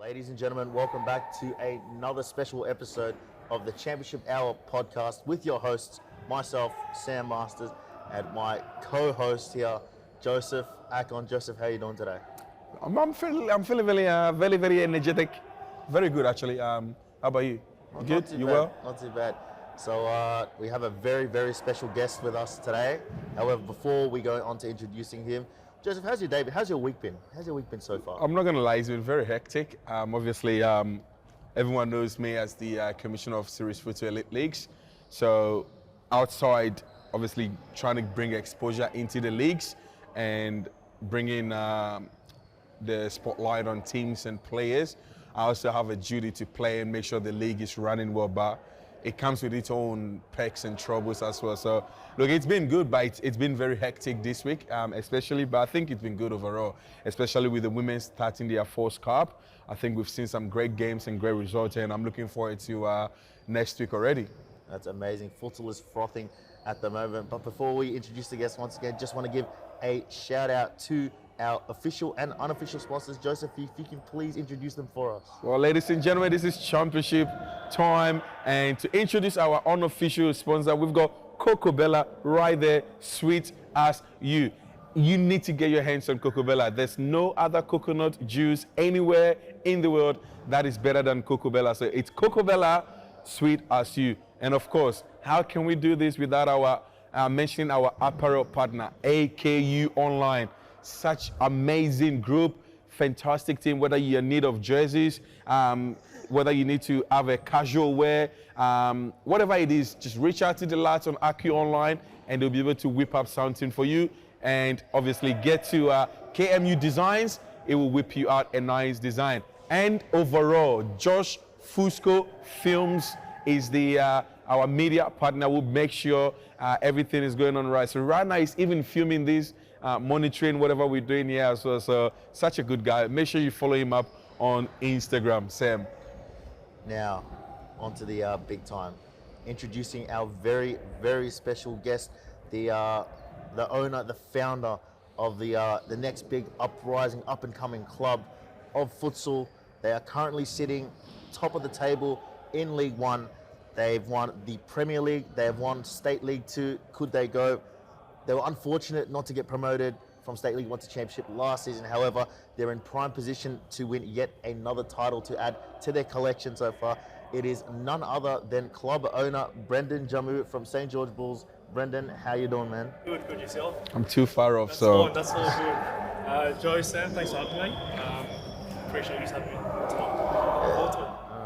Ladies and gentlemen, welcome back to another special episode of the Championship Hour podcast with your hosts, myself, Sam Masters, and my co-host here, Joseph Akon. Joseph, how are you doing today? I'm feeling very energetic, very good actually. How about you? You good? You well? Not too bad. So we have a very special guest with us today. However, before we go on to introducing him, Joseph, how's your day been? How's your week been? How's your week been so far? I'm not gonna lie, it's been very hectic. Obviously, everyone knows me as the Commissioner of Series Futsal Elite Leagues. So outside, obviously trying to bring exposure into the leagues and bringing the spotlight on teams and players. I also have a duty to play and make sure the league is running well, but it comes with its own perks and troubles as well. So, look, it's been good, but it's been very hectic this week, especially, but I think it's been good overall, especially with the women starting their first cup. I think we've seen some great games and great results, and I'm looking forward to next week already. That's amazing. Futsal is frothing at the moment. But before we introduce the guests once again, just want to give a shout out to our official and unofficial sponsors. Joseph, if you can please introduce them for us. Well, ladies and gentlemen, this is championship time. And to introduce our unofficial sponsor, we've got Coco Bella right there, sweet as you. You need to get your hands on Coco Bella. There's no other coconut juice anywhere in the world that is better than Coco Bella. So it's Coco Bella, sweet as you. And of course, how can we do this without our mentioning our apparel partner, AKU Online? Such amazing group, fantastic team, whether you're in need of jerseys, whether you need to have a casual wear, whatever it is, just reach out to the lads on AKU Online and they'll be able to whip up something for you. And obviously get to KMU Designs, it will whip you out a nice design. And overall, Josh Fusco Films is our media partner. Will make sure everything is going on right. So right now he's even filming this, monitoring whatever we're doing here. So such a good guy. Make sure you follow him up on Instagram, Sam. Now, on to the big time. Introducing our very special guest, the owner, the founder of the next big uprising, up-and-coming club of futsal. They are currently sitting top of the table in League One. They've won the Premier League. They have won State League 2. Could they go? They were unfortunate not to get promoted from State League 1 to Championship last season. However, they're in prime position to win yet another title to add to their collection so far. It is none other than club owner Brendan Jamu from St. George Bulls. Brendan, how you doing, man? Good yourself? I'm too far off, That's all good. Joe, Sam, thanks for having me. Appreciate you having me.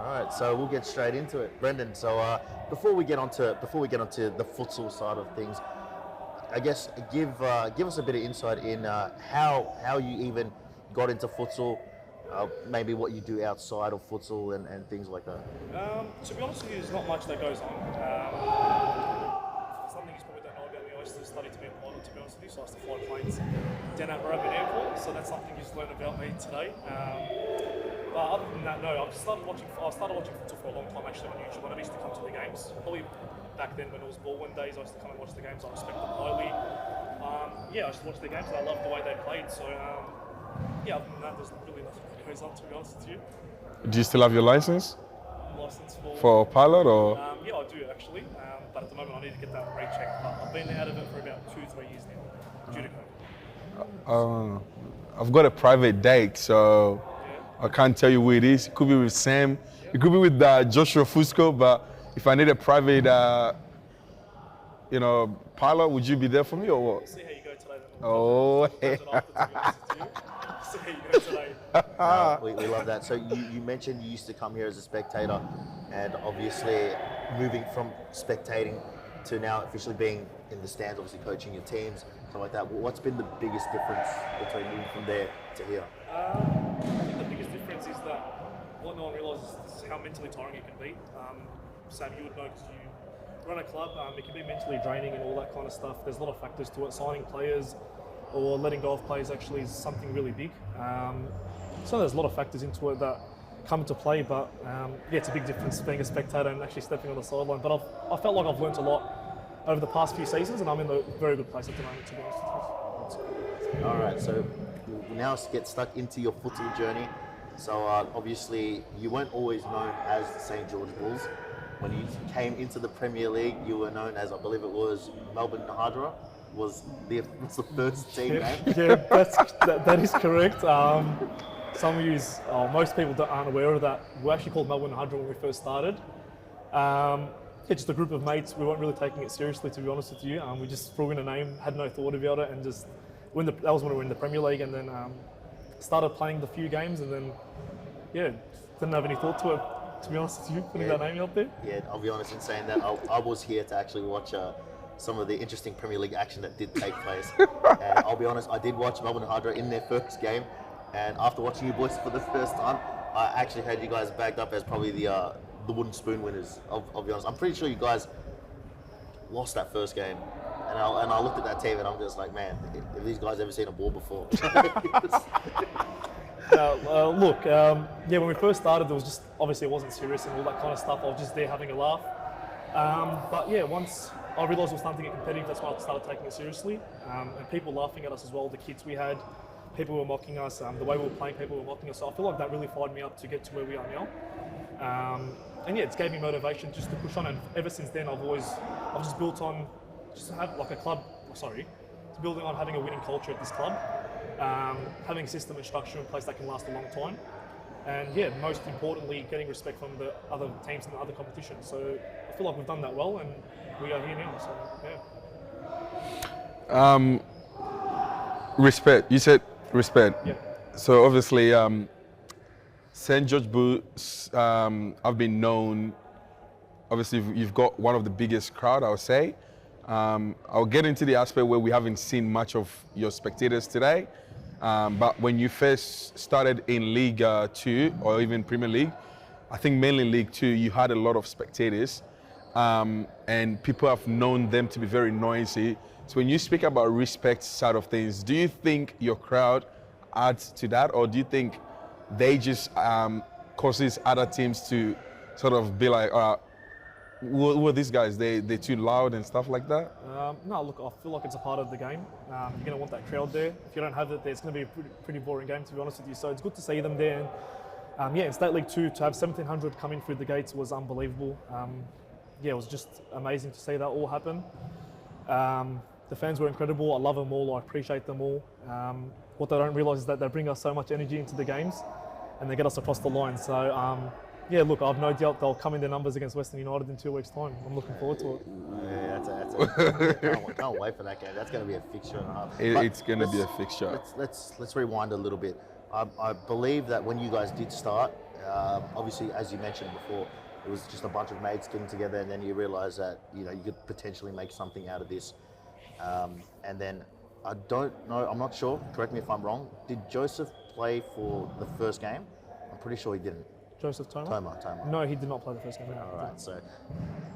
All right, so we'll get straight into it, Brendan. So before we get onto the futsal side of things, I guess give us a bit of insight in how you even got into futsal, maybe what you do outside of futsal and things like that. To be honest with you, there's not much that goes on. Something you probably don't know about me, I used to study to be a pilot, to be honest with you, so I used to fly planes down at Moorabbin Airport, so that's something you just learned about me today. But other than that, no, I started watching futsal for a long time actually on YouTube. When I used to come to the games, probably back then when it was ball-win days, I used to come and watch the games. I respect them highly. I used to watch the games and I loved the way they played. So other than that, there's really nothing that goes on, to be honest with you. Do you still have your license? License for pilot or? Yeah, I do actually. But at the moment, I need to get that rechecked. But I've been out of it for about 2-3 years now, due to COVID. I've got a private date, so I can't tell you who it is. It could be with Sam. It could be with Joshua Fusco. But if I need a private, pilot, would you be there for me or what? We'll see how you go today. Then. Oh, hey. See how you go today. We love that. So you mentioned you used to come here as a spectator, and obviously moving from spectating to now officially being in the stands, obviously coaching your teams, something like that. What's been the biggest difference between moving from there to here? I think the biggest difference is that what no one realises is how mentally tiring it can be. Sam, you would know because you run a club, it can be mentally draining and all that kind of stuff. There's a lot of factors to it. Signing players or letting go of players actually is something really big. So there's a lot of factors into it that come into play, but it's a big difference being a spectator and actually stepping on the sideline. But I felt like I've learnt a lot over the past few seasons, and I'm in a very good place at the moment, to be honest with you. All right, so we'll now get stuck into your futsal journey. So obviously, you weren't always known as the St. George Bulls. When you came into the Premier League, you were known as, I believe it was Melbourne Nahadra, was the first team name. Yeah, that is correct. Some of you, most people aren't aware of that. We're actually called Melbourne 100 when we first started. Yeah, just a group of mates. We weren't really taking it seriously, to be honest with you. We just threw in a name, had no thought about it, and just that was when we were in the Premier League, and then started playing the few games, and then yeah, didn't have any thought to it. To be honest with you, putting that name out there. Yeah, I'll be honest in saying that I was here to actually watch some of the interesting Premier League action that did take place. And I'll be honest, I did watch Melbourne Hydra in their first game, and after watching you boys for the first time, I actually had you guys bagged up as probably the wooden spoon winners. I'll be honest, I'm pretty sure you guys lost that first game, and I looked at that team and I'm just like, man, have these guys ever seen a ball before? Look, yeah, when we first started, there was just, obviously it wasn't serious and all that kind of stuff. I was just there having a laugh. But yeah, once I realised it was starting to get competitive, that's when I started taking it seriously. And people laughing at us as well, the kids we had, people were mocking us, the way we were playing, people were mocking us. So I feel like that really fired me up to get to where we are now. And yeah, it's gave me motivation just to push on. And ever since then, I've just built on, just to have like a club, it's building on having a winning culture at this club. Having a system and structure in place that can last a long time, and yeah, most importantly, getting respect from the other teams in the other competitions. So I feel like we've done that well, and we are here now. So yeah. Respect. You said respect. Yeah. So obviously, St. George Bulls have been known. Obviously, you've got one of the biggest crowd, I would say. I'll get into the aspect where we haven't seen much of your spectators today. But when you first started in League 2 or even Premier League, I think mainly League 2, you had a lot of spectators, and people have known them to be very noisy. So when you speak about respect side of things, do you think your crowd adds to that, or do you think they just causes other teams to sort of be like, who are these guys? They're too loud and stuff like that? No, look, I feel like it's a part of the game. You're going to want that crowd there. If you don't have it there, it's going to be a pretty boring game, to be honest with you. So it's good to see them there. And yeah, in State League 2, to have 1,700 coming through the gates was unbelievable. Yeah, it was just amazing to see that all happen. The fans were incredible. I love them all. I appreciate them all. What they don't realise is that they bring us so much energy into the games, and they get us across the line. So yeah, look, I've no doubt they'll come in their numbers against Western United in 2 weeks' time. I'm looking forward to it. Yeah, can't wait for that game. That's going to be a fixture and a half. It's going to be a fixture. Let's rewind a little bit. I believe that when you guys did start, obviously, as you mentioned before, it was just a bunch of mates getting together, and then you realise that you could potentially make something out of this. And then I don't know, I'm not sure. Correct me if I'm wrong. Did Joseph play for the first game? I'm pretty sure he didn't. Joseph Toma? Toma. No, he did not play the first game. All right, so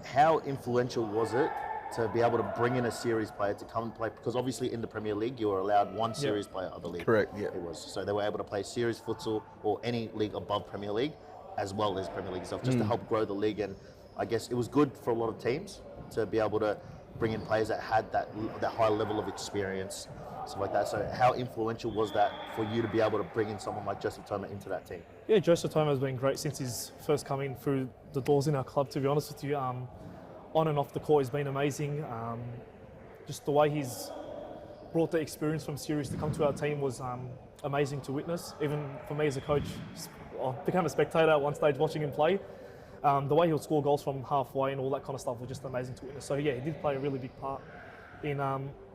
how influential was it to be able to bring in a series player to come and play? Because obviously in the Premier League, you were allowed one series player, I believe. Correct, yeah. It was. So they were able to play series futsal or any league above Premier League, as well as Premier League itself, just to help grow the league. And I guess it was good for a lot of teams to be able to bring in players that had that high level of experience, stuff like that. So how influential was that for you to be able to bring in someone like Joseph Toma into that team? Yeah, Joseph Toma has been great since he's first coming through the doors in our club, to be honest with you. On and off the court, he's been amazing. Just the way he's brought the experience from series to come to our team was amazing to witness. Even for me as a coach, I became a spectator at one stage watching him play. The way he'll score goals from halfway and all that kind of stuff was just amazing to witness. So yeah, he did play a really big part in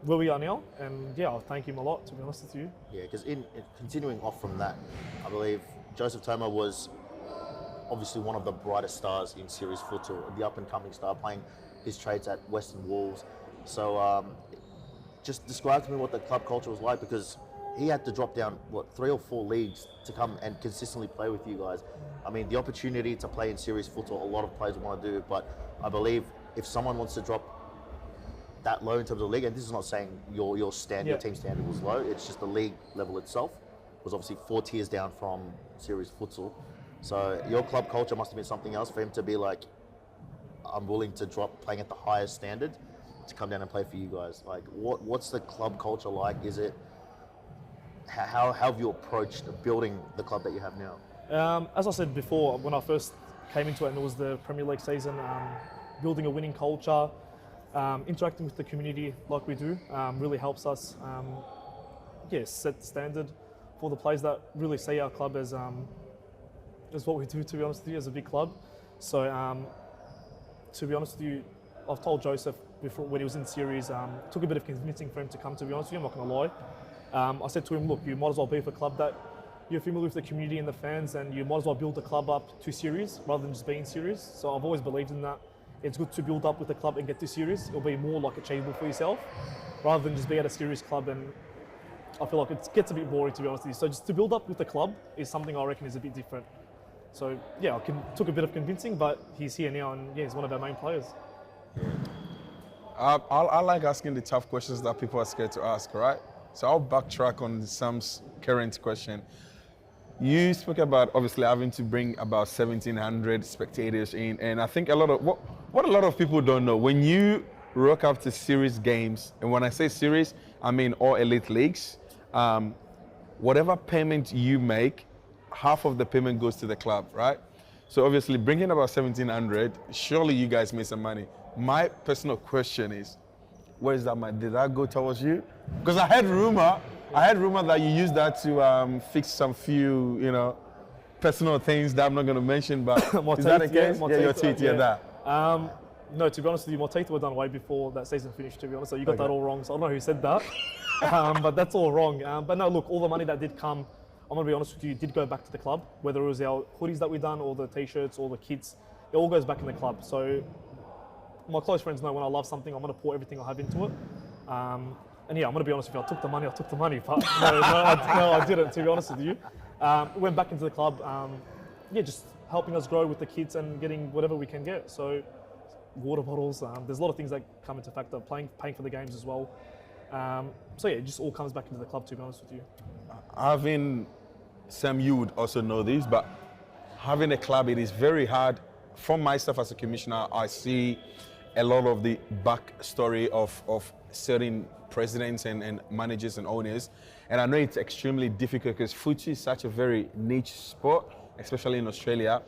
where we are now, and yeah, I thank him a lot, to be honest with you. Yeah, because in continuing off from that, I believe Joseph Toma was obviously one of the brightest stars in series futsal, the up-and-coming star, playing his trades at Western Wolves. So just describe to me what the club culture was like, because he had to drop down, 3 or 4 leagues to come and consistently play with you guys. I mean, the opportunity to play in series futsal, a lot of players want to do, but I believe if someone wants to drop that low in terms of the league, and this is not saying your team standard was low, it's just the league level itself was obviously 4 tiers down from series futsal. So your club culture must have been something else for him to be like, I'm willing to drop playing at the highest standard to come down and play for you guys. Like, what's the club culture like? Is it, how have you approached building the club that you have now? As I said before, when I first came into it and it was the Premier League season, building a winning culture, interacting with the community like we do, really helps us set the standard for the players that really see our club as what we do, to be honest with you, as a big club. So to be honest with you, I've told Joseph before when he was in series, took a bit of convincing for him to come, to be honest with you, I'm not going to lie. I said to him, look, you might as well be with a club that you're familiar with the community and the fans, and you might as well build the club up to series rather than just being series. So I've always believed in that. It's good to build up with the club and get to series. It'll be more like achievable for yourself rather than just be at a series club, and I feel like it gets a bit boring, to be honest with you. So just to build up with the club is something I reckon is a bit different. So yeah, took a bit of convincing, but he's here now, and yeah, he's one of our main players. I like asking the tough questions that people are scared to ask, right? So I'll backtrack on Sam's current question. You spoke about obviously having to bring about 1,700 spectators in, and I think a lot of what a lot of people don't know, when you rock up to series games, and when I say series, I mean all elite leagues, whatever payment you make, half of the payment goes to the club, right? So obviously bringing about 1,700, surely you guys made some money. My personal question is, where is that money? Did that go towards you? Because I heard rumor that you used that to fix some few, personal things that I'm not going to mention, but is that the case? Yeah, your teeth, that. No, to be honest with you, my teeth were done way before that season finished, to be honest. So you got that all wrong. So I don't know who said that, but that's all wrong. But no, look, all the money that did come, I'm going to be honest with you, did go back to the club, whether it was our hoodies that we done, or the t-shirts, or the kits, it all goes back in the club. So my close friends know when I love something, I'm going to pour everything I have into it. And yeah, I'm going to be honest with you, I took the money, but no, I didn't, to be honest with you. Went back into the club, just helping us grow with the kids and getting whatever we can get. So water bottles, there's a lot of things that come into factor, paying for the games as well. So yeah, it just all comes back into the club, to be honest with you. Having, Sam, you would also know this, but having a club, it is very hard. From myself as a commissioner, I see a lot of the backstory of certain presidents and managers and owners. And I know it's extremely difficult because futsal is such a very niche sport, especially in Australia.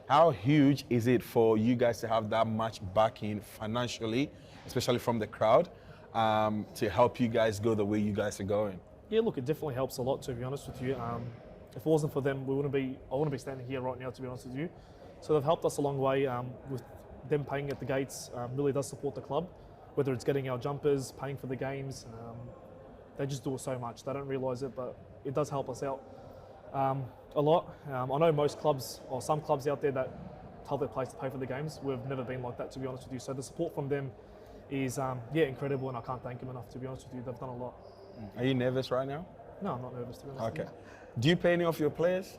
How huge is it for you guys to have that much backing financially, especially from the crowd, to help you guys go the way you guys are going? Yeah, look, it definitely helps a lot, to be honest with you. If it wasn't for them, I wouldn't be standing here right now, to be honest with you. So they've helped us a long way with them paying at the gates. Really does support the club, whether it's getting our jumpers, paying for the games. They just do it so much. They don't realise it, but it does help us out a lot. I know most clubs, or some clubs out there, that tell their players to pay for the games. We've never been like that, to be honest with you. So the support from them is incredible, and I can't thank them enough, to be honest with you. They've done a lot. Are you nervous right now? No, I'm not nervous, to be honest. Okay. Do you pay any of your players?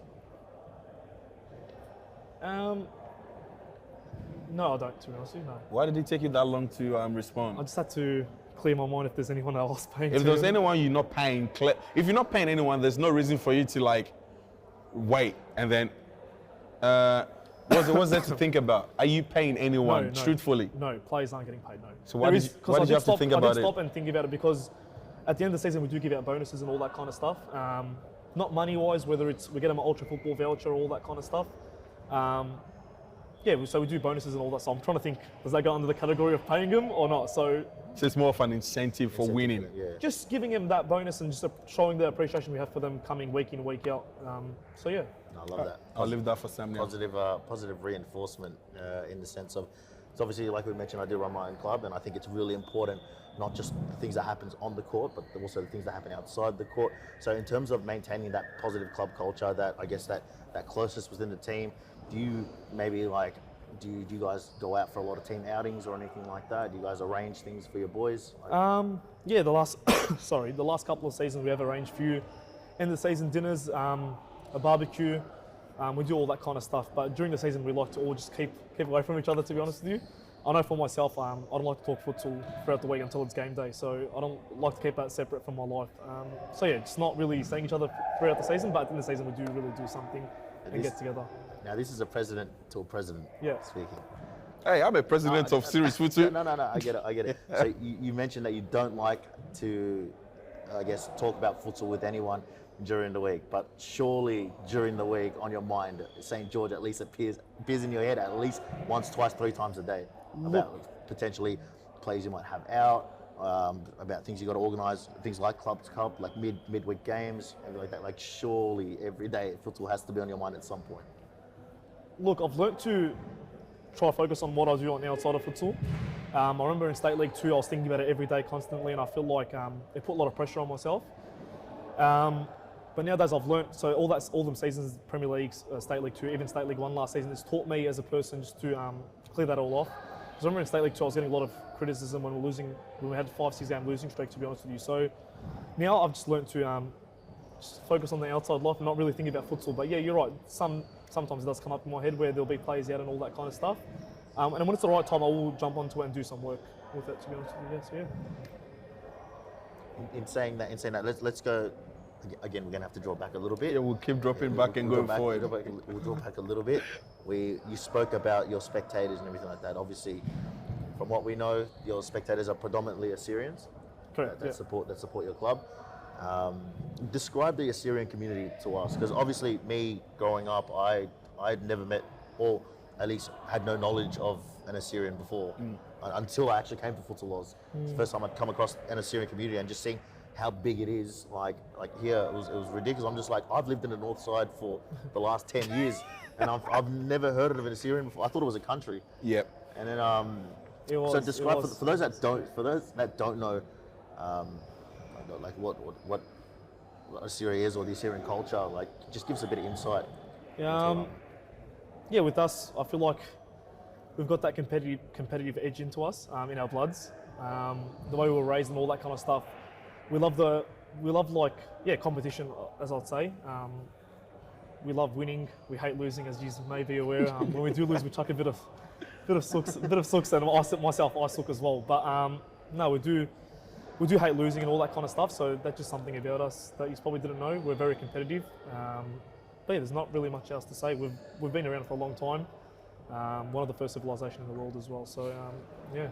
No, I don't, to be honest with you, no. Why did it take you that long to respond? I just had to clear my mind if there's anyone else paying. If there's anyone you're not paying, if you're not paying anyone, there's no reason for you to wait and then. What's there to think about? Are you paying anyone truthfully? No, players aren't getting paid. No. So why did you have to think about it? I did stop and think about it because at the end of the season we do give out bonuses and all that kind of stuff. Not money-wise, whether it's we get them an ultra football voucher, all that kind of stuff. So we do bonuses and all that. So I'm trying to think, does that go under the category of paying them or not? So it's more of an incentive for winning. Yeah. Just giving them that bonus and just showing the appreciation we have for them coming week in, week out. So yeah. I love that. I'll leave that for Sam now. Positive reinforcement in the sense of, it's obviously, like we mentioned, I do run my own club, and I think it's really important, not just the things that happens on the court, but also the things that happen outside the court. So in terms of maintaining that positive club culture, that I guess that closeness within the team, do you maybe do you guys go out for a lot of team outings or anything like that? Do you guys arrange things for your boys? The last the last couple of seasons we have arranged a few end of the season dinners, a barbecue. We do all that kind of stuff, but during the season we like to all just keep away from each other, to be honest with you. I know for myself, I don't like to talk futsal throughout the week until it's game day, so I don't like to keep that separate from my life. It's not really seeing each other throughout the season, but at the end of the season we do really do something and get together. Now this is a president to a president speaking. Hey, I'm a president of Series Futsal. No, I get it. So you mentioned that you don't like to, I guess, talk about futsal with anyone. during the week, but surely during the week on your mind, St. George at least appears in your head at least once, twice, 3 times a day about potentially plays you might have out, about things you got to organise, things like clubs cup, like midweek games, everything like that. Like surely every day futsal has to be on your mind at some point. Look, I've learnt to try to focus on what I do on the outside of futsal. I remember in State League 2, I was thinking about it every day constantly, and I feel like it put a lot of pressure on myself. But nowadays I've learnt, so all them seasons, Premier Leagues, State League 2, even State League 1 last season, it's taught me as a person just to clear that all off. Because I remember in State League 2, I was getting a lot of criticism when we had 5-6 game losing streak, to be honest with you. So now I've just learnt to just focus on the outside life and not really think about futsal. But yeah, you're right. Sometimes it does come up in my head where there'll be players out and all that kind of stuff. And when it's the right time, I will jump onto it and do some work with it, to be honest with you. So yeah. In saying that, let's go. Again, we're going to have to draw back a little bit. Yeah, we'll keep dropping back and going forward. We'll draw back a little bit. You spoke about your spectators and everything like that. Obviously, from what we know, your spectators are predominantly Assyrians. Correct. That support your club. Describe the Assyrian community to us, because obviously, me growing up, I'd never met, or at least had no knowledge of an Assyrian before, until I actually came to Futsal Laws. It's the first time I'd come across an Assyrian community and just seeing how big it is. Like here, it was ridiculous. I'm just like, I've lived in the north side for the last 10 years, and I've never heard of an Assyrian before. I thought it was a country. Yep. And then so describe for those that don't know, like what Assyria is, or the Assyrian culture. Like, just give us a bit of insight. Yeah, with us, I feel like we've got that competitive edge into us in our bloods. The way we were raised and all that kind of stuff. We love competition, as I'd say. We love winning. We hate losing, as you may be aware. When we do lose, we chuck a bit of sooks, and I sook as well. But no, we do hate losing and all that kind of stuff. So that's just something about us that you probably didn't know. We're very competitive. But yeah, there's not really much else to say. We've been around for a long time. One of the first civilizations in the world as well. So yeah.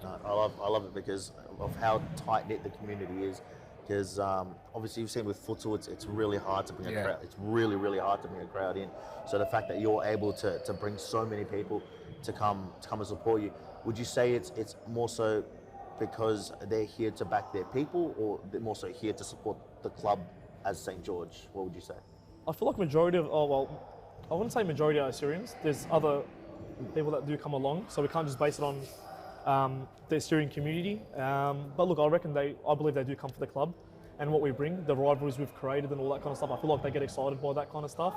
No, I love it because of how tight knit the community is. Because obviously you've seen with futsal, it's really hard to bring a crowd. It's really hard to bring a crowd in. So the fact that you're able to bring so many people to come and support you, would you say it's more so because they're here to back their people, or they're more so here to support the club as St. George? What would you say? I feel like majority of, I wouldn't say majority are Assyrians. There's other people that do come along, so we can't just base it on the Assyrian community. But look, I believe they do come for the club and what we bring, the rivalries we've created and all that kind of stuff. I feel like they get excited by that kind of stuff.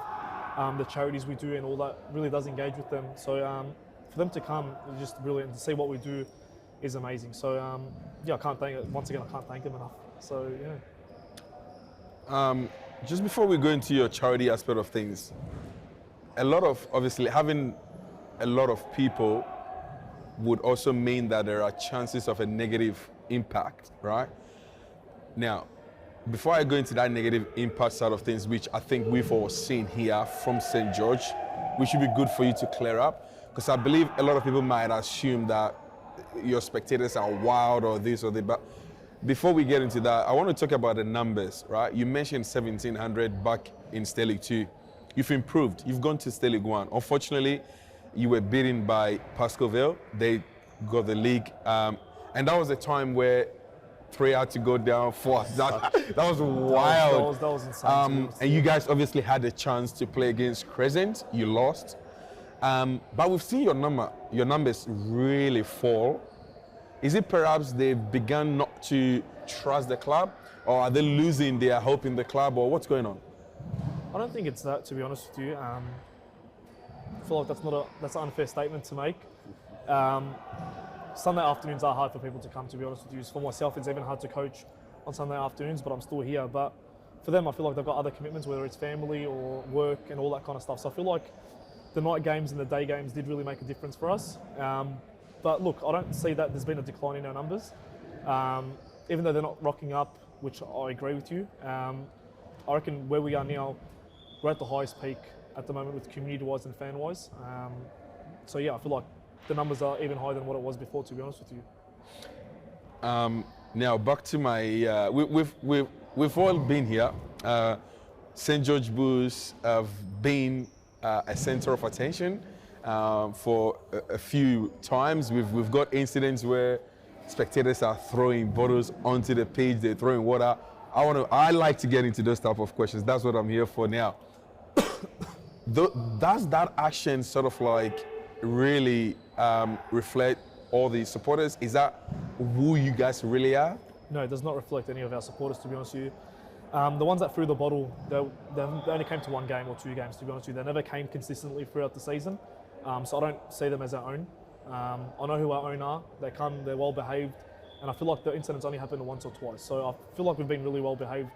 The charities we do and all that really does engage with them. So for them to come, just brilliant. To see what we do is amazing. So yeah, I can't thank them enough. So yeah. Just before we go into your charity aspect of things, obviously having a lot of people would also mean that there are chances of a negative impact, right? Now, before I go into that negative impact side of things, which I think we've all seen here from St. George, which should be good for you to clear up, because I believe a lot of people might assume that your spectators are wild or this or that, but before we get into that, I want to talk about the numbers, right? You mentioned 1,700 back in State League 2. You've improved. You've gone to State League 1. Unfortunately, you were beaten by Pascoville. They got the league. And that was a time where 3 had to go down, 4. That was wild. That was insane. And you guys obviously had a chance to play against Crescent. You lost. But we've seen your numbers really fall. Is it perhaps they've begun not to trust the club, or are they losing their hope in the club, or what's going on? I don't think it's that, to be honest with you. I feel like that's an unfair statement to make. Sunday afternoons are hard for people to come, to be honest with you. For myself, it's even hard to coach on Sunday afternoons, but I'm still here. But for them, I feel like they've got other commitments, whether it's family or work and all that kind of stuff. So I feel like the night games and the day games did really make a difference for us. But look, I don't see that there's been a decline in our numbers. Even though they're not rocking up, which I agree with you. I reckon where we are now, we're at the highest peak at the moment with community-wise and fan-wise. So yeah, I feel like the numbers are even higher than what it was before, to be honest with you. Now back to my, we've all been here. St. George Bulls have been a center of attention for a few times. We've got incidents where spectators are throwing bottles onto the pitch, they're throwing water. I like to get into those type of questions. That's what I'm here for now. Does that action sort of like really reflect all the supporters? Is that who you guys really are? No, it does not reflect any of our supporters, to be honest with you. The ones that threw the bottle, they only came to 1 game or 2 games, to be honest with you. They never came consistently throughout the season, so I don't see them as our own. I know who our own are. They come, they're well behaved, and I feel like the incidents only happened once or twice. So I feel like we've been really well behaved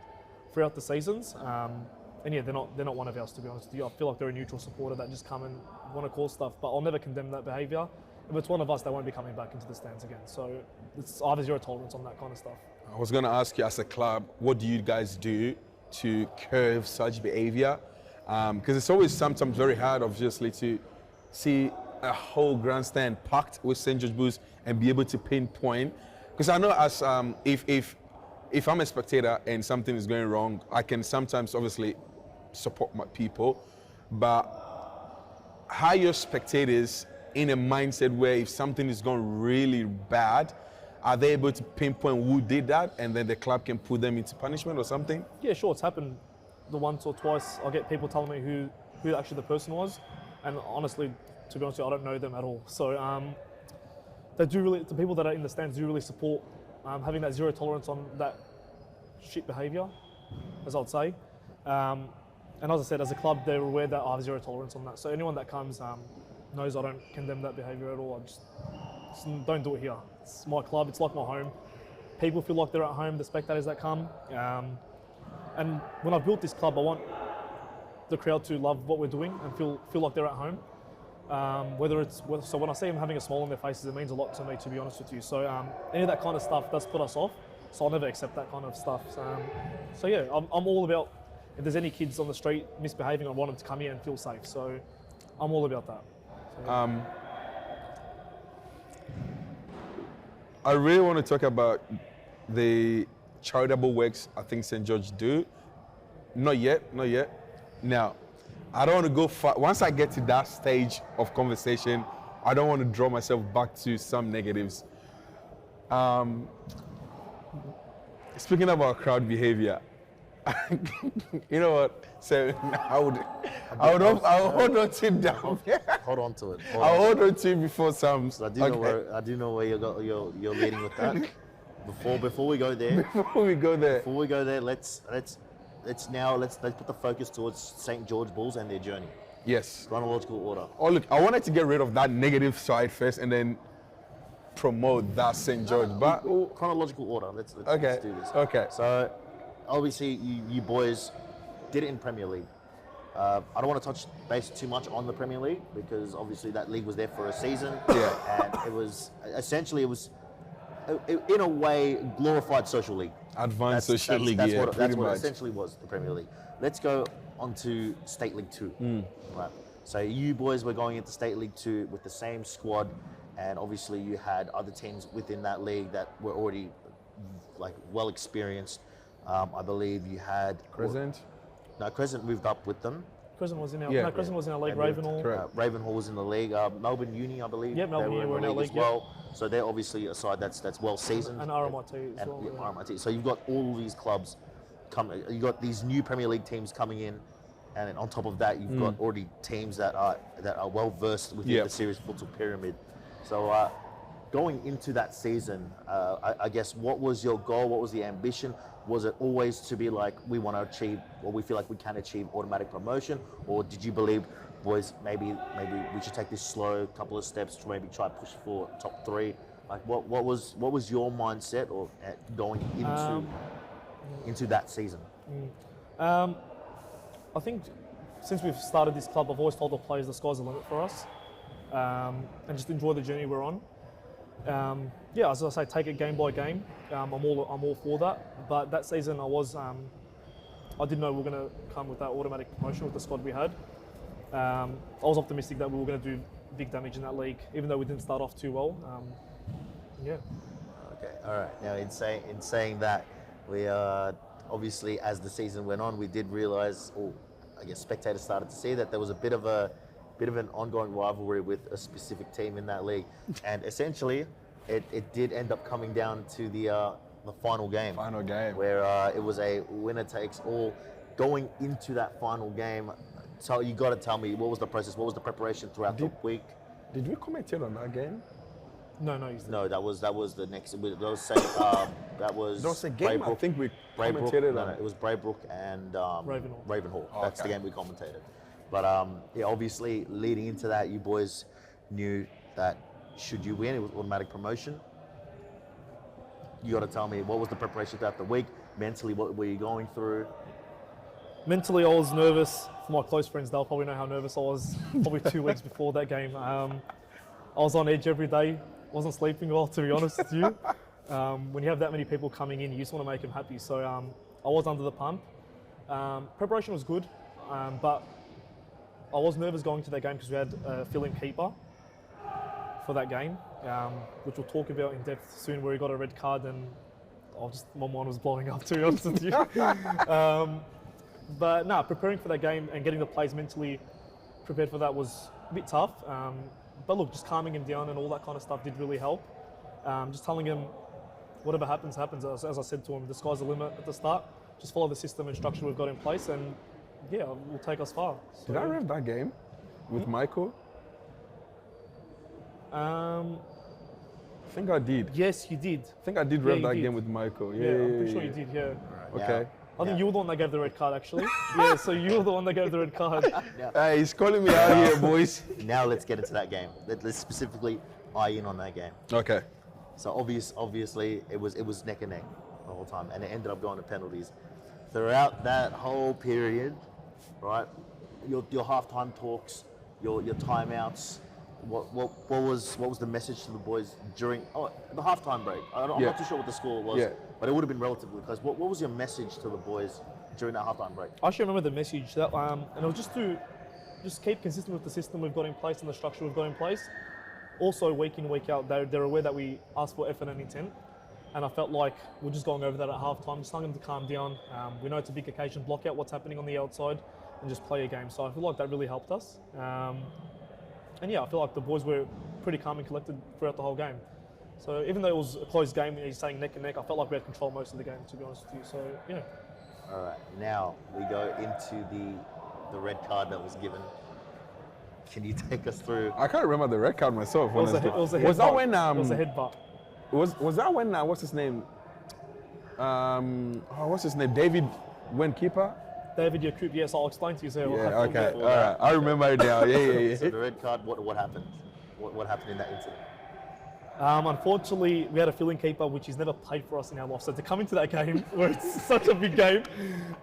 throughout the seasons. And yeah, they're not one of ours, to be honest with you. I feel like they're a neutral supporter that just come and want to cause stuff, but I'll never condemn that behaviour. If it's one of us, they won't be coming back into the stands again. So it's either zero tolerance on that kind of stuff. I was going to ask you, as a club, what do you guys do to curb such behaviour? Because it's always sometimes very hard, obviously, to see a whole grandstand packed with St. George Bulls and be able to pinpoint. Because I know as if I'm a spectator and something is going wrong, I can sometimes obviously support my people, but how your spectators in a mindset where if something is going really bad, are they able to pinpoint who did that and then the club can put them into punishment or something? Yeah, sure, it's happened the once or twice. I'll get people telling me who actually the person was, and honestly, to be honest with you, I don't know them at all. So they do really, the people that are in the stands do really support having that zero tolerance on that shit behaviour, as I'd say. And as I said, as a club, they're aware that I have zero tolerance on that. So anyone that comes knows I don't condemn that behaviour at all. I just don't do it here. It's my club, it's like my home. People feel like they're at home, the spectators that come. And when I built this club, I want the crowd to love what we're doing and feel like they're at home. So when I see them having a smile on their faces, it means a lot to me, to be honest with you. So any of that kind of stuff does put us off. So I'll never accept that kind of stuff. So yeah, I'm all about, if there's any kids on the street misbehaving, I want them to come here and feel safe. So I'm all about that. So, yeah. I really want to talk about the charitable works I think St. George do. Not yet. Now, I don't want to go far. Once I get to that stage of conversation, I don't want to draw myself back to some negatives. Speaking about crowd behavior, you know what? So I'll hold on to it down. Hold on to it. I'll hold on to it before some. So I do know where you're leading with that. Before we go there, let's put the focus towards St. George Bulls and their journey. Yes. Chronological order. Oh look, I wanted to get rid of that negative side first and then promote that St. George. But chronological order. Let's do this. Okay. So obviously you boys did it in Premier League. I don't want to touch base too much on the Premier League because obviously that league was there for a season. Yeah. And it was in a way glorified social league. Advanced social league. That's yeah, what pretty it much. essentially was, the Premier League. Let's go on to State League 2. Right. So you boys were going into State League 2 with the same squad, and obviously you had other teams within that league that were already like well experienced. I believe you had Crescent. No, Crescent moved up with them. Crescent was in our, Yeah. Crescent was in our league. And Ravenhall. Correct. Ravenhall was in the league. Melbourne Uni, I believe. Yeah, Melbourne they Uni were in our as league, well. So they're obviously a side that's well seasoned. And RMIT as And well. yeah, yeah. RMIT. So you've got all these clubs you got these new Premier League teams coming in, and then on top of that, you've got already teams that are well versed within Yep. the serious futsal pyramid. So going into that season, I guess what was your goal? What was the ambition? Was it always to be like we want to achieve, or we feel like we can achieve automatic promotion, or did you believe, boys, maybe we should take this slow, couple of steps to maybe try to push for top 3? Like what was your mindset or going into that season? I think since we've started this club, I've always told the players the sky's the limit for us, and just enjoy the journey we're on. Yeah, as I say, take it game by game. I'm all for that. But that season, I didn't know we were going to come with that automatic promotion with the squad we had. I was optimistic that we were going to do big damage in that league, even though we didn't start off too well. Yeah. Okay, all right. Now in saying that, obviously, as the season went on, we did realize, or I guess spectators started to see that there was a bit of an ongoing rivalry with a specific team in that league, and essentially, it did end up coming down to the final game. Final game. Where it was a winner takes all. Going into that final game, so you got to tell me, what was the process? What was the preparation throughout the week? Did we commentate on that game? No, you said. No, that was the next. That was. There was a game I think we Braybrook. commentated No, on. it was Braybrook and Ravenhall. Ravenhall. Oh, That's the okay. game we commentated. But yeah, obviously leading into that, you boys knew that should you win, it was automatic promotion. You got to tell me, what was the preparation throughout the week? Mentally, what were you going through? Mentally, I was nervous. For my close friends, they'll probably know how nervous I was probably 2 weeks before that game. I was on edge every day. Wasn't sleeping well, to be honest with you. When you have that many people coming in, you just want to make them happy. So I was under the pump. Preparation was good, but I was nervous going to that game because we had a fill-in keeper for that game, which we'll talk about in depth soon, where he got a red card and my mind was blowing up, to be honest with you. But no, preparing for that game and getting the players mentally prepared for that was a bit tough. But look, just calming him down and all that kind of stuff did really help. Just telling him whatever happens, happens. As I said to him, the sky's the limit at the start. Just follow the system and structure we've got in place, and yeah, will take us far. So, Did I ref that game with Michael? I think I did. Yes, you did. I think I did Yeah, ref you that did. game with Michael. Yeah, I'm pretty sure you did. Yeah. Okay. I think you were the one that gave the red card, actually. Yeah, so you were the one that gave the red card. Hey, he's calling me out here, boys. Now let's get into that game. Let's specifically eye in on that game. Okay. So obviously it was neck and neck the whole time, and it ended up going to penalties. Throughout that whole period, right? Your halftime talks, your timeouts. What was the message to the boys during the halftime break? I'm Yeah. not too sure what the score was, Yeah. but it would have been relatively close. What was your message to the boys during that halftime break? I actually remember the message that, and it was just to keep consistent with the system we've got in place and the structure we've got in place. Also, week in, week out, they're aware that we ask for effort and intent. And I felt like we're just going over that at halftime, just telling them to calm down. We know it's a big occasion, block out what's happening on the outside and just play a game. So I feel like that really helped us. And yeah, I feel like the boys were pretty calm and collected throughout the whole game. So even though it was a close game, he's saying neck and neck, I felt like we had control most of the game, to be honest with you. So yeah. All right, now we go into the red card that was given. Can you take us through? I can't remember the red card myself. It was honestly. a headbutt. Was that when It was a headbutt. was that when what's his name? What's his name? David went keeper. David Yacoub, yes, I'll explain to you. So what Yeah. happened Okay. before All that. right. I remember it now. Yeah. So the red card. What happened? What happened in that incident? Unfortunately, we had a fill-in keeper, which he's never played for us in our life. So to come into that game, where it's such a big game,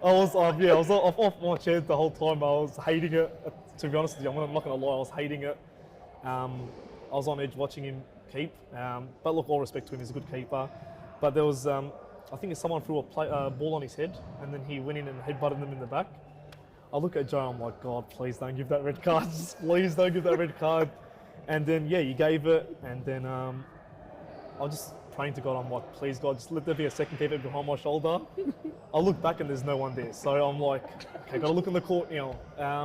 I was off my chair the whole time. I was hating it. To be honest with you, I'm not going to lie, I was hating it. I was on edge watching him keep. But look, all respect to him, he's a good keeper. But there was, I think someone threw a ball on his head, and then he went in and headbutted them in the back. I look at Joe, I'm like, God, please don't give that red card. Just please don't give that red card. And then, yeah, you gave it, and then I was just praying to God. I'm like, please, God, just let there be a second keeper behind my shoulder. I look back and there's no one there. So I'm like, okay, got to look in the court now.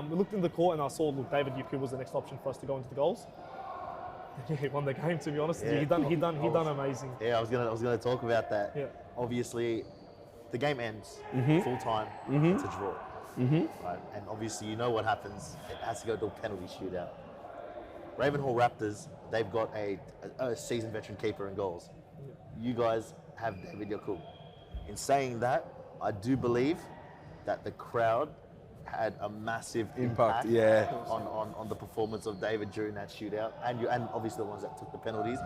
We looked in the court and I saw, look, David Yacoub was the next option for us to go into the goals. Yeah, he won the game, to be honest. Yeah. He done amazing. Yeah, I was gonna talk about that. Yeah. Obviously, the game ends full time. It's a draw. Right, and obviously you know what happens. It has to go to a penalty shootout. Ravenhall Raptors, they've got a seasoned veteran keeper in goals. You guys have David Yacoub. In saying that, I do believe that the crowd had a massive impact yeah. on the performance of David during that shootout, and obviously the ones that took the penalties,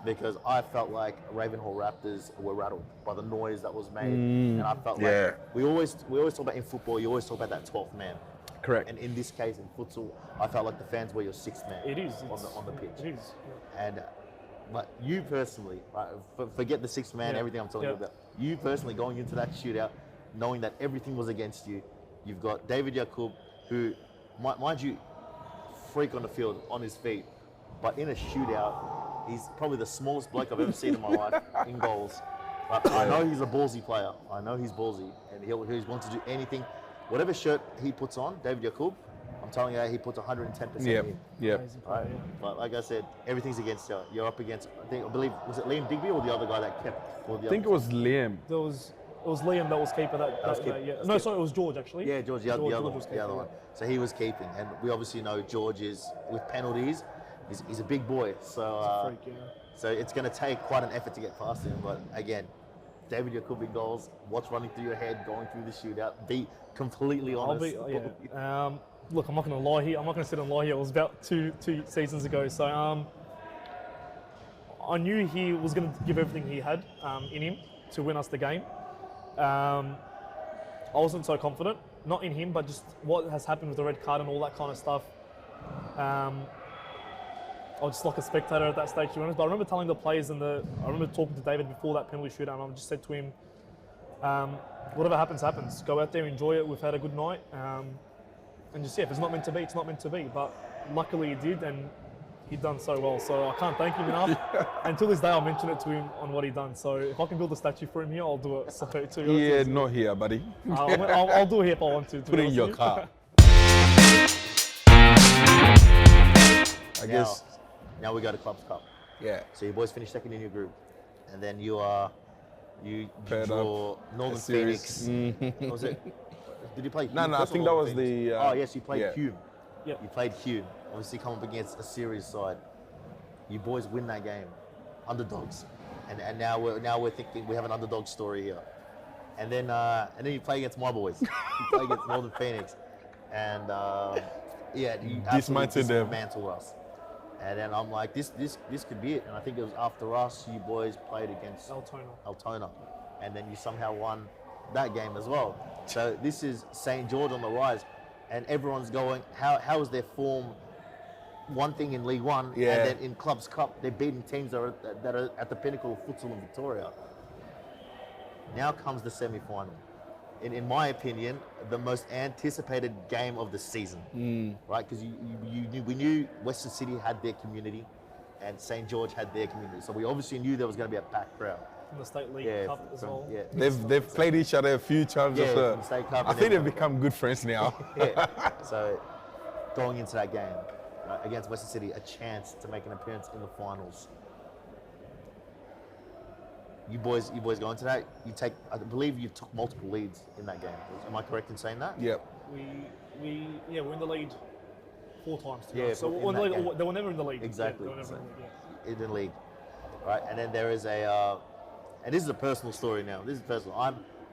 because I felt like Ravenhall Raptors were rattled by the noise that was made, and I felt yeah. like we always talk about in football, you always talk about that 12th man. Correct. And in this case, in futsal, I felt like the fans were your 6th man. It is. on the pitch. It is. Yeah. And but you personally, right, forget the 6th man, Yeah. everything I'm telling you about. You personally going into that shootout, knowing that everything was against you. You've got David Yacoub, who, mind you, freak on the field, on his feet. But in a shootout, he's probably the smallest bloke I've ever seen in my life in goals. But I know he's a ballsy player. I know he's ballsy, and he's want to do anything. Whatever shirt he puts on, David Yakub, I'm telling you, he puts 110% Yep. in. Yep. Crazy Right? player, yeah. But like I said, everything's against you. You're up against, I believe, was it Liam Digby or the other guy that kept? Or the I think it was Liam. It was Liam that was keeper keeper. yeah. That was No, keeper. sorry, it was George actually. Yeah, George, the other was one. The other keeper, one. So he was keeping, and we obviously know George is with penalties. He's a big boy, so Freak, yeah. so it's going to take quite an effort to get past him. But again, David Yakub goals. What's running through your head going through the shootout? Be completely honest. Look, I'm not going to lie here. I'm not going to sit and lie here. It was about two seasons ago. So I knew he was going to give everything he had in him to win us the game. I wasn't so confident, not in him, but just what has happened with the red card and all that kind of stuff. I was just like a spectator at that stage, to be honest. But I remember telling the players I remember talking to David before that penalty shootout, and I just said to him, whatever happens, happens. Go out there, enjoy it. We've had a good night. And just, if it's not meant to be, it's not meant to be. But luckily he did, and he'd done so well. So I can't thank him enough. Until this day, I'll mention it to him on what he done. So if I can build a statue for him here, I'll do it. So Yeah, not here, buddy. I'll do it here if I want to. Put it in your car. I guess. Now we go to Clubs Cup. Yeah. So you boys finished second in your group, and then you Paired draw up. Northern A series. Phoenix. What was it? Did you play? No, Hume I first or think that Northern was Phoenix? the. Oh yes, you played yeah. Hume. Yep. You played Hume. Obviously, come up against a series side. You boys win that game, underdogs, and now we're thinking we have an underdog story here. And then you play against my boys. You play against Northern Phoenix, and you Dismantled them. dismantle us. And then I'm like, this could be it. And I think it was after us, you boys played against Altona, and then you somehow won that game as well. So this is St. George on the rise, and everyone's going, how is their form? One thing in League One, Yeah. and then in Clubs Cup, they're beating teams that are at the pinnacle of futsal in Victoria. Now comes the semi-final. In my opinion, the most anticipated game of the season, right? Because we knew Western City had their community, and St. George had their community. So we obviously knew there was going to be a packed crowd. From the State League Cup as well. Yeah, They've played each other a few times. Yeah, also. from the State Cup I and think they've everything. become good friends now. yeah. So going into that game against Western City, a chance to make an appearance in the finals. You boys go into that. I believe you took multiple leads in that game. Am I correct in saying that? Yep. We're in the lead 4 times. Yeah, So in that game. they were never in the lead. Exactly. Yeah, they were never in the lead, yeah. In the league, right? And then there is and this is a personal story now. This is personal.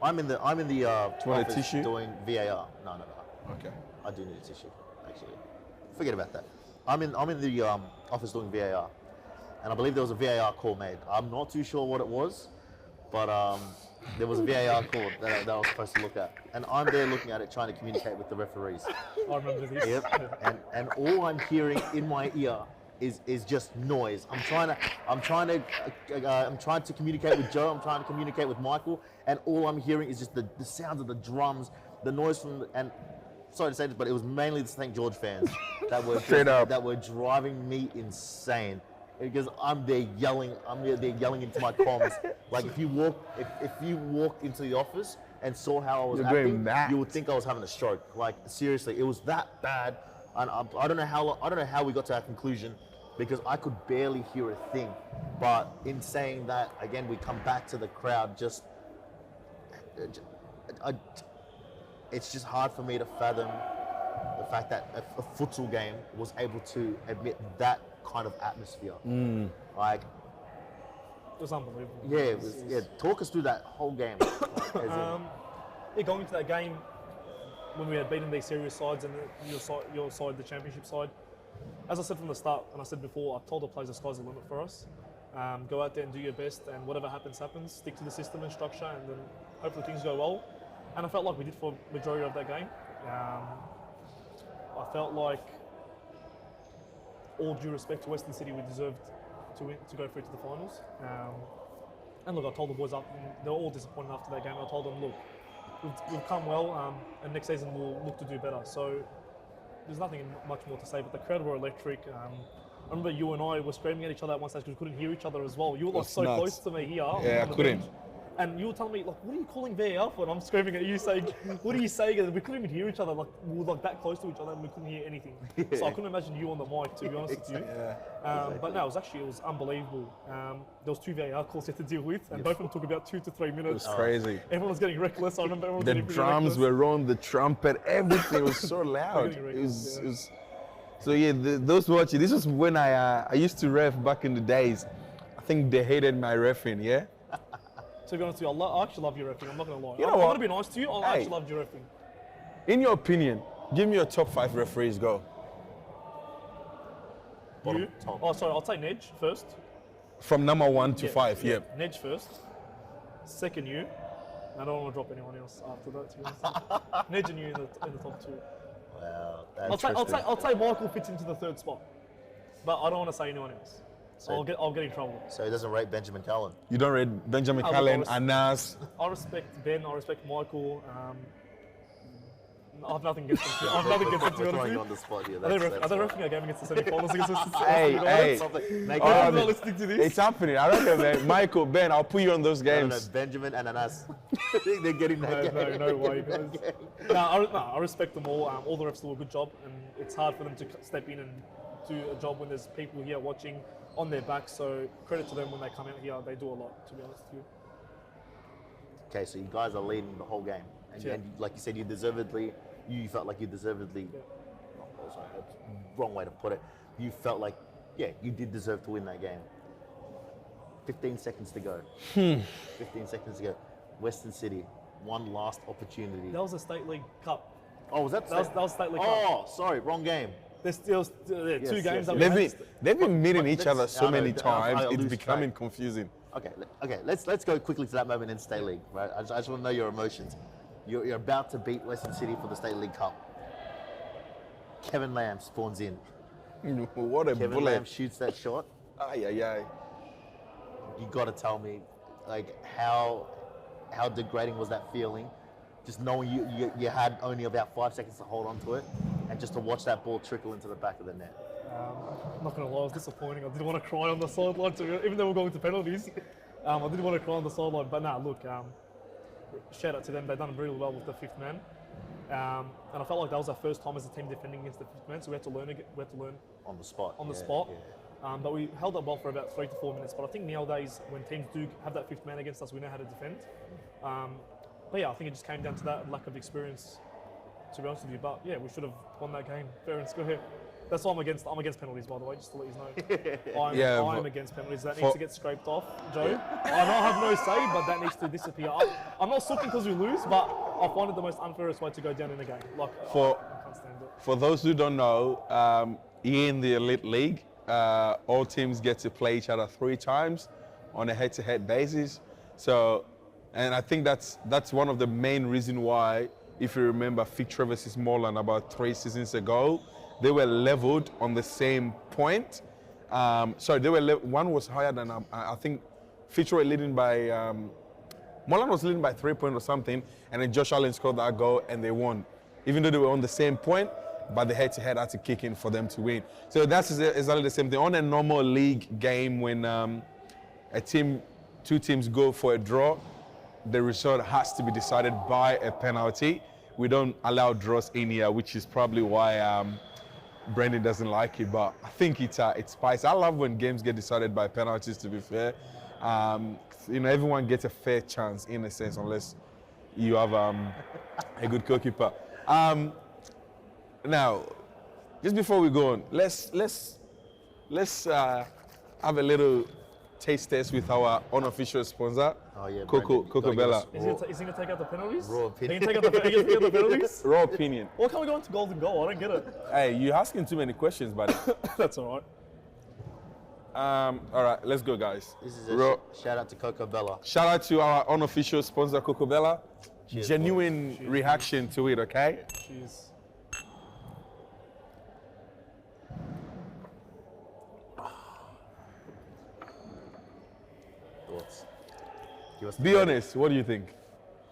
I'm in the want a office tissue? doing VAR. No. Okay. I do need a tissue, actually. Forget about that. I'm in the office doing VAR, and I believe there was a VAR call made. I'm not too sure what it was, but there was a VAR call that I was supposed to look at, and I'm there looking at it, trying to communicate with the referees. I remember this. Yep. And all I'm hearing in my ear is just noise. I'm trying to communicate with Joe. I'm trying to communicate with Michael, and all I'm hearing is just the sounds of the drums, the noise from and. Sorry to say this, but it was mainly the St. George fans that were driving me insane. Because I'm there yelling into my comms. Like if you walked into the office and saw how I was You're going acting, mad. you would think I was having a stroke. Like seriously, it was that bad. And I don't know how we got to that conclusion, because I could barely hear a thing. But in saying that, again, we come back to the crowd. It's just hard for me to fathom the fact that a futsal game was able to admit that kind of atmosphere. Like, It was unbelievable. yeah, it was. Yeah, talk us through that whole game. Going into that game, when we had beaten these serious sides and your side, the championship side, as I said from the start, and I said before, I told the players the sky's the limit for us. Go out there and do your best, and whatever happens, happens. Stick to the system and structure, and then hopefully things go well. And I felt like we did for the majority of that game. I felt like, all due respect to Western City, we deserved to go through to the finals. And look, I told the boys up, and they were all disappointed after that game. I told them, look, we've come well, and next season we'll look to do better. So there's nothing much more to say, but the crowd were electric. I remember you and I were screaming at each other at one stage because we couldn't hear each other as well. You were like That's so nuts. close to me here. Yeah, on I the couldn't. bench. And you were telling me, like, what are you calling VAR for? And I'm screaming at you saying, what are you saying? And we couldn't even hear each other. Like, we were like that close to each other and we couldn't hear anything. So I couldn't imagine you on the mic, to be honest with you. But no, it was unbelievable. There was 2 VAR calls you had to deal with, and both of them took about 2 to 3 minutes. It was crazy. Everyone was getting reckless. I remember everyone The getting pretty drums reckless. were on, the trumpet, everything was so loud. Getting It reckless, was. So yeah, those watching. This was when I used to ref back in the days. I think they hated my reffing. Yeah. To be honest with you, I actually love your refereeing. I'm not going to lie. You know I'm what? going to be nice to you. I Hey. actually loved your refereeing. In your opinion, give me your top 5 referees. Go. Bottom, You? top. Oh, sorry. I'll take Nedge first. From number 1 to 5. Yeah. Yep. Nedge first. Second, you. I don't want to drop anyone else after that, to be honest. Nedge and you in the top 2. Wow. I'll say Michael fits into the 3rd spot. But I don't want to say anyone else. So- I'll get in trouble. So he doesn't rate Benjamin Cullen. You don't read Benjamin I Callen, was- Anas. I respect Ben. I respect Michael. I have nothing against them. I have nothing against them, to be We're honest throwing you with on the spot here. you. Are they refing a game against the semi-finals against us? Hey, hey. Make Oh, I'm no, not listening to this. It's happening. I reckon, man. Michael, Ben, I'll put you on those no, games. Benjamin and Anas. I think they're getting that game. No way, guys. I respect them all. All the refs do a good job, and it's hard for them to step in and do a job when there's people here watching on their back. So credit to them when they come out here. They do a lot, to be honest with you. Okay, so you guys are leading the whole game. And, Yeah. and like you said, you felt like you deservedly, oh, sorry, that's the wrong way to put it. You felt like, yeah, you did deserve to win that game. 15 seconds to go. 15 seconds to go. Western City, one last opportunity. That was a state league cup. Oh, was that? That was state league cup. Oh, sorry, wrong game. There's still two Yes, games yes, that yes. we They've had. been meeting but each let's- other so I know, many times, I'll it's lose becoming track. confusing. Okay. Let's go quickly to that moment in State League. Right, I just want to know your emotions. You're about to beat Western City for the State League Cup. Kevin Lamb spawns in. What a Kevin bullet. Lamb shoots that shot. Ay, ay, ay. You got to tell me, like, how degrading was that feeling? Just knowing you had only about 5 seconds to hold on to it, and just to watch that ball trickle into the back of the net. I'm not going to lie, it was disappointing. I didn't want to cry on the sideline, even though we're going to penalties. I didn't want to cry on the sideline, but look, shout out to them. They've done really well with the 5th man. And I felt like that was our first time as a team defending against the 5th man, so we had to learn On the spot. on the Yeah, spot. yeah. But we held up well for about 3 to 4 minutes. But I think nowadays, when teams do have that 5th man against us, we know how to defend. But yeah, I think it just came down to that lack of experience, to be honest with you. But yeah, we should have won that game fair and square. That's why I'm against penalties, by the way, just to let you know. I'm against penalties. That needs to get scraped off, Joe. I don't have no say, but that needs to disappear. I'm not sulking because we lose, but I find it the most unfairest way to go down in a game. Like, I can't stand it. For those who don't know, in the Elite League, all teams get to play each other 3 times on a head-to-head basis. So, and I think that's one of the main reasons why, if you remember, Victoria versus Moreland about 3 seasons ago, they were leveled on the same point. Sorry, they were one was higher than I think Victoria leading by Moreland was leading by 3 points or something, and then Josh Allen scored that goal and they won, even though they were on the same point. But the head-to-head had to kick in for them to win. So that's exactly the same thing. On a normal league game, when 2 teams go for a draw, the result has to be decided by a penalty. We don't allow draws in here, which is probably why Brendan doesn't like it. But I think it's spicy. I love when games get decided by penalties, to be fair. Everyone gets a fair chance in a sense, unless you have a good goalkeeper. Now, just before we go on, let's have a little taste test with our unofficial sponsor, Oh, yeah, Coco Brendan, gotta give Bella. us Is he going to take out the penalties? Raw opinion. Are you going to take out the penalties? Raw opinion. Why can't we go into golden goal? I don't get it. Hey, you're asking too many questions, buddy. That's all right. All right, let's go, guys. This is a Raw. shout out to Coco Bella. Shout out to our unofficial sponsor, Coco Bella. Cheers, Genuine reaction to it, okay? Cheers. Thoughts? Give us the Be rating. honest, what do you think?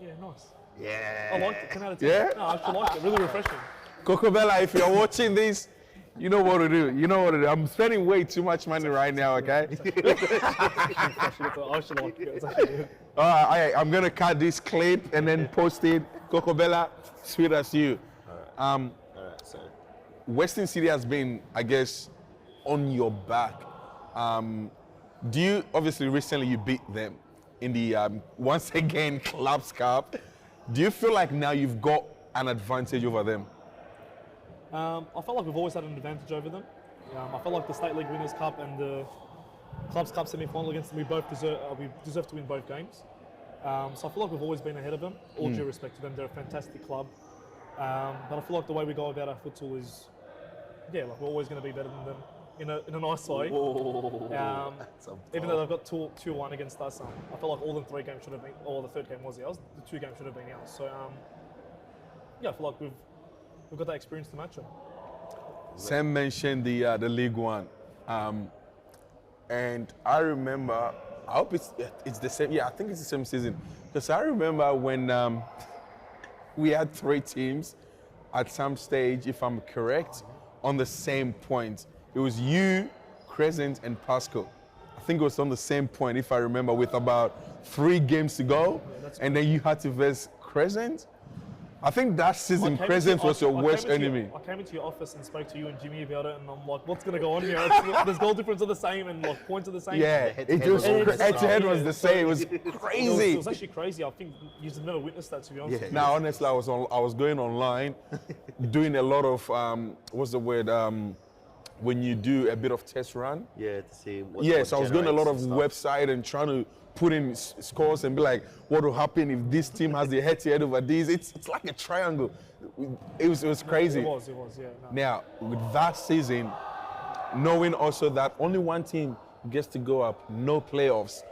Yeah, nice. Yeah. I liked it. 10 out of 10. Yeah? No, I actually liked it. Really refreshing. Coco Bella, if you're watching this, You know what to do. You know what to do. I'm spending way too much money right now, okay? I should like it. It's actually good. All right, I'm gonna cut this clip and then post it. Coco Bella, sweet as you. All right, so Western City has been, I guess, on your back. Do you obviously recently you beat them in the once again Clubs Cup? Do you feel like now you've got an advantage over them? I felt like we've always had an advantage over them. I felt like the State League Winners' Cup and the Clubs Cup semi-final against them, we deserve to win both games. So I feel like we've always been ahead of them. All due respect to them, they're a fantastic club. But I feel like the way we go about our futsal is, like we're always going to be better than them in a nice way. Even though they've got 2-1 against us, I feel like all the 3 games should have been, or the third game was ours. The 2 games should have been ours. So I feel like we've got that experience to match them. Sam mentioned the League One, and I remember. I hope it's the same. Yeah, I think it's the same season. Because I remember when we had 3 teams at some stage, if I'm correct, on the same point. It was you, Crescent, and Pasco. I think it was on the same point, if I remember, with about 3 games to go, and then you had to verse Crescent. I think that season Crescent was your worst enemy. I came into your office and spoke to you and Jimmy about it, and I'm like, what's going to go on here? There's goal difference are the same and like points are the same. Yeah, it was head-to-head was the same. It was crazy. It was actually crazy. I think you've never witnessed that, to be honest. Now, honestly, I was going online, doing a lot of what's the word? When you do a bit of test run. yeah, to see what Yes, I was doing a lot of generates stuff. website and trying to put in scores and be like, what will happen if this team has the head-to-head over these? It's like a triangle. It was crazy. It was, yeah. No. Now, with that season, knowing also that only one team gets to go up, no playoffs.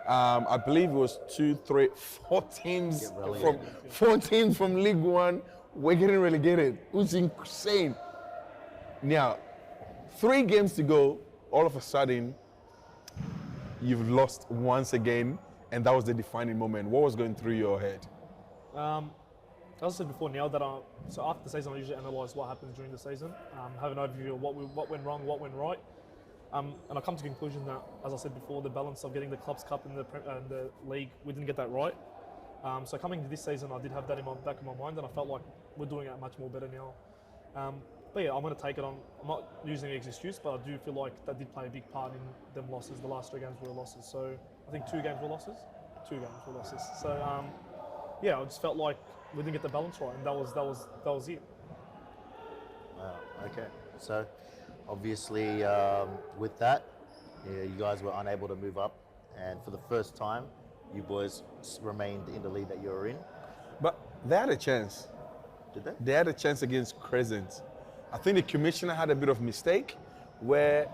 I believe it was 4 teams Get relegated. from 4 teams from League One were getting relegated. It was insane. Now, 3 games to go, all of a sudden, you've lost once again, and that was the defining moment. What was going through your head? As I said before, now that so after the season, I usually analyse what happens during the season, have an overview of what went wrong, what went right, and I come to the conclusion that, as I said before, the balance of getting the Clubs Cup and the league, we didn't get that right. So coming to this season, I did have that in my back of my mind, and I felt like we're doing it much more better now. But yeah, I'm going to take it on. I'm not using it as an excuse, but I do feel like that did play a big part in them losses. The last 3 games were losses. So I think 2 games were losses. 2 games were losses. So I just felt like we didn't get the balance right, and that was it. Wow, okay. So obviously with that, you guys were unable to move up, and for the first time, you boys remained in the lead that you were in. But they had a chance. Did they? They had a chance against Crescent. I think the commissioner had a bit of mistake where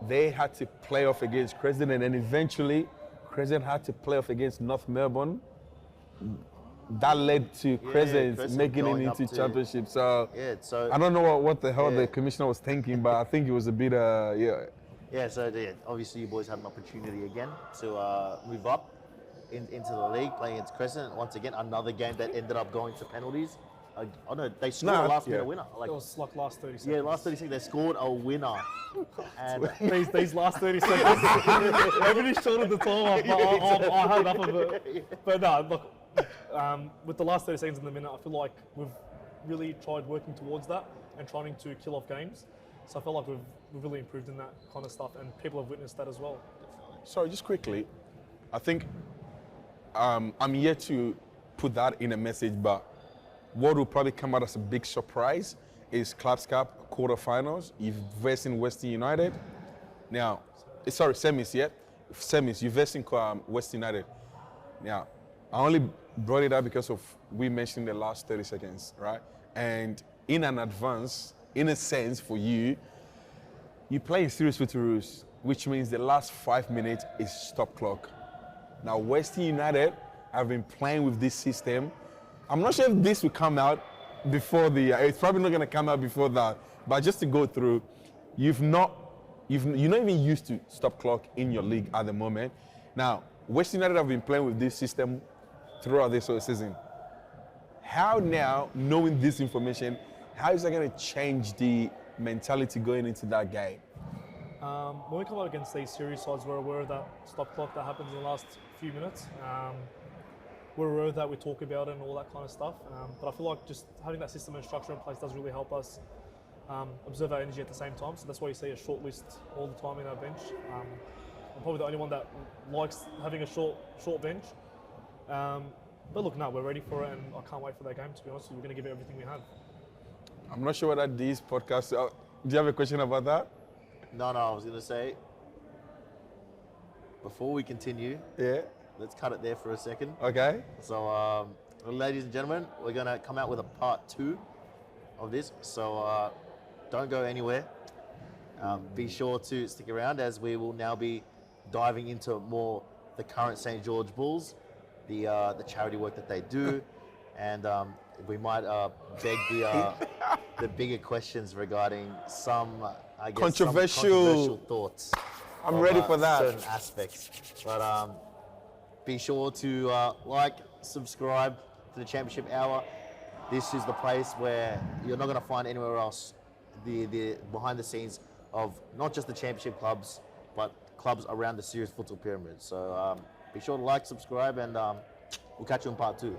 they had to play off against Crescent, and then eventually Crescent had to play off against North Melbourne. That led to Crescent making it going up into to- championship. So So I don't know what the hell Yeah. the commissioner was thinking, but I think it was a bit obviously you boys had an opportunity again to move up into the league, playing against Crescent. Once again, another game that ended up going to penalties. Oh no, they scored a last minute winner. It was like last 30 seconds. Yeah, last 30 seconds, they scored a winner. And These last 30 seconds, everybody's short of the time. I had enough of it. But no, look, with the last 30 seconds in the minute, I feel like we've really tried working towards that and trying to kill off games. So I feel like we've really improved in that kind of stuff, and people have witnessed that as well. Sorry, just quickly, I think I'm yet to put that in a message, but what will probably come out as a big surprise is Clubs Cup quarterfinals. You've versing Western United. Now, sorry, semis, yeah? Semis, you're versing Western United. Now, I only brought it up because of we mentioned the last 30 seconds, right? And in an advance, in a sense for you, you play in series with rules, which means the last 5 minutes is stop clock. Now, Western United have been playing with this system. I'm not sure if this will come out before it's probably not going to come out before that, but just to go through, you're not even used to stop clock in your league at the moment. Now, Western United have been playing with this system throughout this whole season. How now, knowing this information, how is that going to change the mentality going into that game? When we come up against these series sides, we're aware of that stop clock that happens in the last few minutes. We're aware of that, we talk about it and all that kind of stuff. But I feel like just having that system and structure in place does really help us observe our energy at the same time. So that's why you see a short list all the time in our bench. I'm probably the only one that likes having a short bench. But look, no, we're ready for it, and I can't wait for that game, to be honest. We're going to give it everything we have. I'm not sure whether these podcasts... do you have a question about that? No, I was going to say, before we continue, Yeah. let's cut it there for a second. Okay. So, ladies and gentlemen, we're going to come out with a part 2 of this. So, don't go anywhere. Be sure to stick around, as we will now be diving into more the current St. George Bulls, the charity work that they do, and we might beg the bigger questions regarding some, I guess, Controversial thoughts. I'm ready for that. Certain aspects, but be sure to like, subscribe to the Championship Hour. This is the place where you're not going to find anywhere else the behind the scenes of not just the championship clubs, but clubs around the serious futsal pyramid. So be sure to like, subscribe, and we'll catch you in part 2.